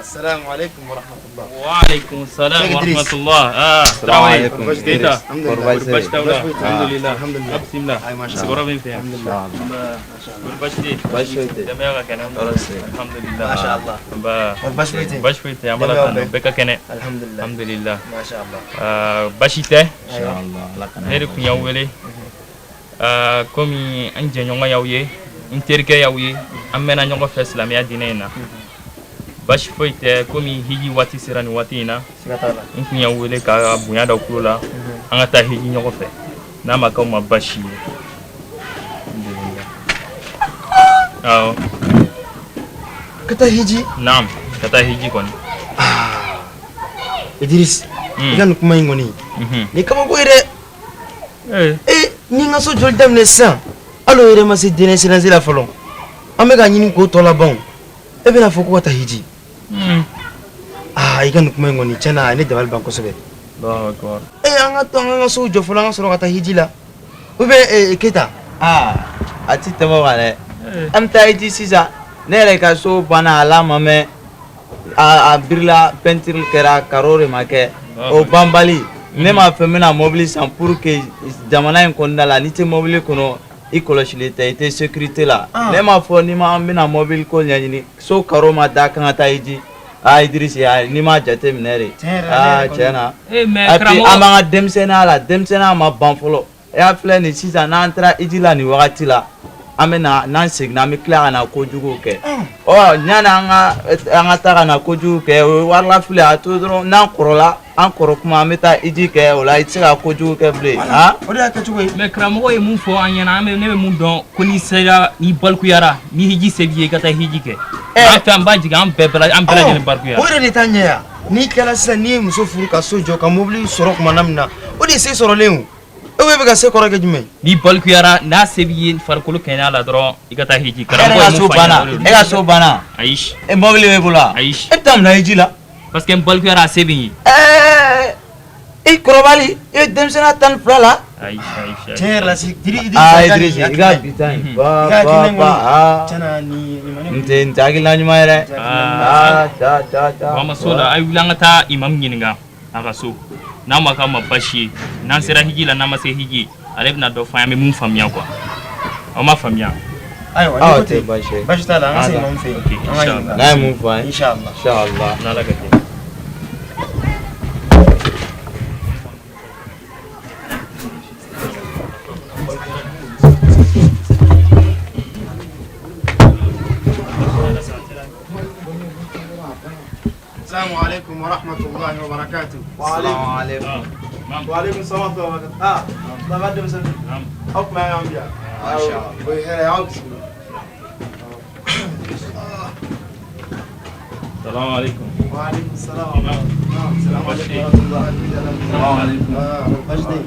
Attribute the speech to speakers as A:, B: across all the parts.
A: السلام عليكم ورحمة الله.
B: وعليكم السلام ورحمة الله.
C: السلام عليكم.
B: كيتا
A: الحمد لله.
B: برباش دولة. الحمد لله.
A: الحمد لله.
B: بسم الله.
A: أي ما شاء الله.
B: سكورة بين فيها.
A: الحمد لله.
B: برباش دي.
C: باشويتي.
B: دمياغا كان الحمد لله.
A: ما شاء الله.
B: باش فويتي عملت أنا بكا كان
A: الحمد لله.
B: الحمد لله.
A: ما شاء الله.
B: باشيته
C: إن شاء الله لك
B: نيرك ياولي كومي أنجي نيوما ياوي إنتركا ياوي أمنا نيوما في إسلامية ديننا bashi foite komi hiji wati sirani wati na
A: Sikatala.
B: nkunya wele ka bunya da kula an ta hiji nyoko fe na maka ma bashi aw
A: Kata hiji.
B: naam kata hiji kon
A: Idris. Ikan kuma ingoni. Ni kama ko ire. Ni ngaso jol dem ne san. Alo ire ma si dine sinazila folon. Amega nyini ko tola bon. Ebe na foko kata hiji. Ikan kuma ingoni chana ni dawal banko sobe.
B: D'accord.
A: Anga so jo folon so kata hiji la. Ube kita.
C: ati tamo wale am taiti sisa nere ka so bana alama me a birla peinture kera karore make o bambali ne ma femina mobile sans pour que jamana en kondala ni te mobile kono ikoloshile te sécurité la ne ma fo ni ma ambina mobile ko nyani so karo ma da kan taiji Idris ya ni ma jate minere chena api amanga demsena ma banfolo ya fle ni sisa na entra idila ni wakati la amena nan signa mi clear na kojugo ke nyana anga taka na kojugo ke warla fle atodro nan korola an koro kuma meta iji ke ola itira kojugo ke ble
A: odi akachugo
B: me kramo e mun fo anyana me ne mun don ko ni sera ni balku yara ni hiji sebiye kata hiji ke ata mbaji am bebla ne balku yara
A: ore ni tanya ni kala sa ni muso furu ka sojo ka mobili soro kuma namna odi se soro lewu ewe be ka se koro ke jume
B: ni balku yara na sebiye farkulu kena la dro ikata hiji kramo
C: e so bana
B: aish
C: e mobile we bula
B: aish
C: etam na hiji la
B: parce que balku yara sebiye
C: korobali e demsena tan flala
B: aish
A: ter la si diri
C: Idris iga bitan ba
A: chana ni
C: nte ntagi la nyuma ere cha
B: mama sola ay wilanga ta imam nyininga aga so na maka mabashi nan sera hiji la na ma se hiji ale na do fa me mun famia quoi o ma famia
A: aywa
C: te bashi
A: bashi tala anga se mon fe
B: inshallah
C: na mun fa
A: inshallah
B: na la gati
A: السلام عليكم ورحمة الله وبركاته.
C: السلام عليكم.
A: وعليكم السلام ورحمة الله وبركاته. طبعا ده مثلا حكم يا عم بيا.
C: ما شاء الله.
A: وهي عاوز.
B: السلام عليكم.
A: وعليكم السلام. السلام عليكم ورحمة الله.
C: السلام عليكم.
A: بجدي.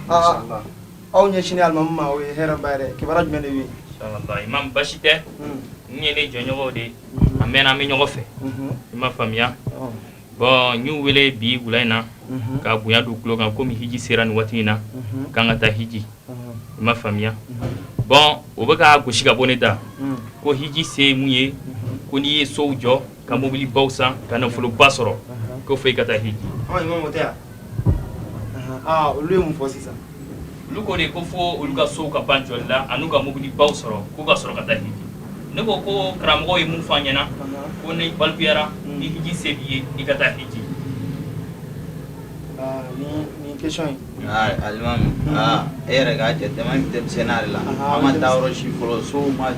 A: ما شاء الله. أو نشيني الماما وهي ربارة كبرت من الوين.
B: إن شاء الله إمام بشيته نيني جونيو دي amena me nyogo fe ma famia bon ñu wele bi gulaina ka buya du klo kan komi hiji seran watina kan ta hiji ma famia bon o baka ko shiga boneta ko hiji se muye ko ni sojo ka mobili bausa kana fulu basoro ko fe kata hiji
A: imam motea ulu mu fosisa
B: luko de ko fo uluka so ka banjola anuka mobili bausoro ko ka soro kata hiji nebo ko kramo e mun fanyana ko ne balbiara ni hiji sebiye ikata hiji
A: ni question
C: almam era ga jete man dem senare la ama tawro shi folo so ma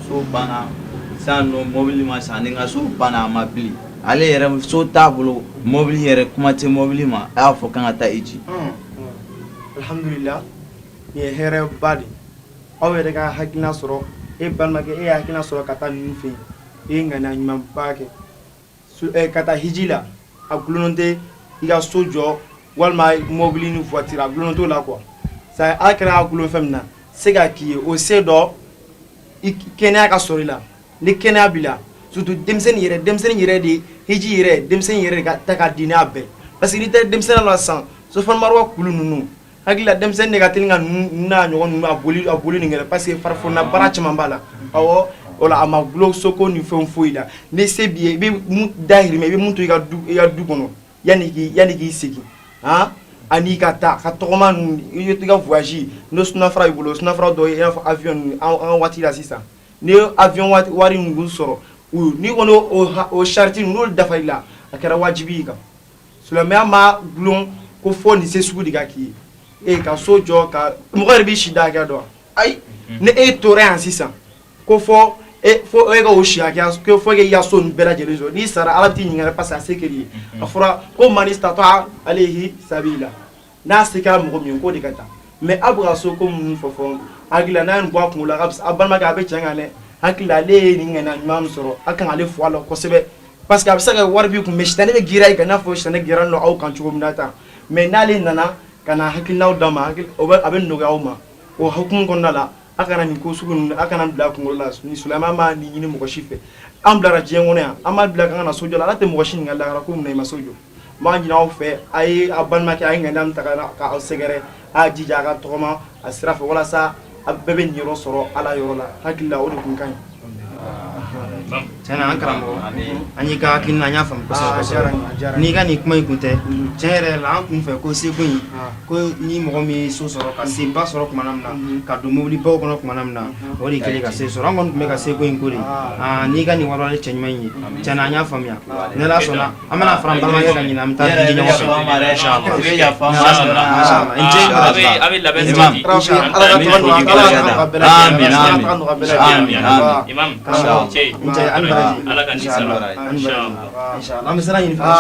C: so bana sanu mobile ma saninga so bana ma bli ale yere so tablo mobile yere kuma te mobile ma a fo kan ata hiji
A: alhamdulillah ni here badi awe daga hakina soro e balmage e hakina soro kata nufi e ngana nyuma pake kata hijila a gulonnen tɛ i ka so jɔ walima mobili ni voiture a gulonnen t'o la quoi ça ala kɛra a gulon fɛn min na se ka k'i ye o se dɔ kɛnɛya ka sɔrɔ i la ni kɛnɛya b'i la surtout denmisɛnnin yɛrɛ de hiji yɛrɛ denmisɛnnin yɛrɛ de ka ta ka di n'a bɛɛ parce que n'i tɛ denmisɛnnin la sisan sofɛnmaruwa kulu ninnu hakili la denmisɛnnin de ka teli ka n'a ɲɔgɔn ninnu a boli nin kɛ parce que farifonna baara caman b'a la awɔ o la a ma gulon soko ni fɛn foyi la ni se b'i ye i bɛ mun dahirimɛ i bɛ mun to i ka du kɔnɔ yanni k'i segin ani ka taa ka tɔgɔma ninnu i bɛ i ka voyage n'o sunafara y'i bolo sunafara dɔ ye i n'a fɔ avion ninnu an ka waati la sisan n'i ye avion wari ninnu sɔrɔ n'i kɔni o charity ninnu n'olu dafa i la a kɛra wajibi y'i kan silamɛya ma gulon ko fɔ nin se sugu de ka k'i ye ka so jɔ ka mɔgɔ yɛrɛ b'i si da hakɛ dɔn ayi ni e tora yan sisan ko fɔ e ka o si hakɛ ko fɔ e ka so nin bɛɛ lajɛlen sɔrɔ n'i sara ala bɛ t'i ɲininka parce que a se kɛr'i ye a fɔra ko man istatɔa alayhi sabila n'a se kɛra mɔgɔ min ye k'o de ka taa mais a bɛ ka so ko minnu fɔ hakili la n'a ye nin bɔ a kunkolo la a balimakɛ a bɛ tiɲɛ kan dɛ hakili la ale ye nin ŋaniya ɲuman min sɔrɔ a kan ale fɔ a la kosɛbɛ parce que a bɛ se ka wari b'i kun mais sitanɛ bɛ gira i kan i n'a fɔ sitanɛ gira nɔ aw kan cogo min na tan mais n'ale nana ka na hakilinaw d'a ma a bɛ nɔgɔya aw ma o hukumu kɔnɔna la a kana nin ko sugu ninnu a kana bila kunkolo la ni silamɛya ma nin ɲini mɔgɔ si fɛ an bilara diɲɛ kɔnɔ yan an b'a bila kan ka na sojɔ la ala tɛ mɔgɔ si ɲininka lahara ko munna i ma sojɔ n b'a ɲini aw fɛ a ye a balimakɛ a ye ŋaniya min ta k'aw sɛgɛrɛ a y'a jija a ka tɔgɔma a sira fɛ walasa a bɛɛ bɛ niyɔrɔ sɔrɔ ala yɔrɔ la hakili la o de kun ka ɲi
C: tiɲɛna an karamɔgɔ an y'i ka hakilina an y'a faamu kosɛbɛ n'i ka nin kuma in kun tɛ tiɲɛ yɛrɛ la an kun fɛ ko seko in ko ni mɔgɔ min ye so sɔrɔ ka senba sɔrɔ tuma min na ka don mobilibaw kɔnɔ tuma min na o de kɛlen ka se sɔrɔ an kɔni tun bɛ ka seko in ko de n'i ka nin wariwari cɛ ɲuman in ye tiɲɛna an y'a faamuya ni ala sɔnna an bɛna fara an balimakɛ ka ɲinɛ an bɛ taa di ɲɔgɔn fɛ
B: a bɛ labɛn sabati imam cɛ ala ka ni sara inshallah
C: inshallah an bɛ sira ɲini fana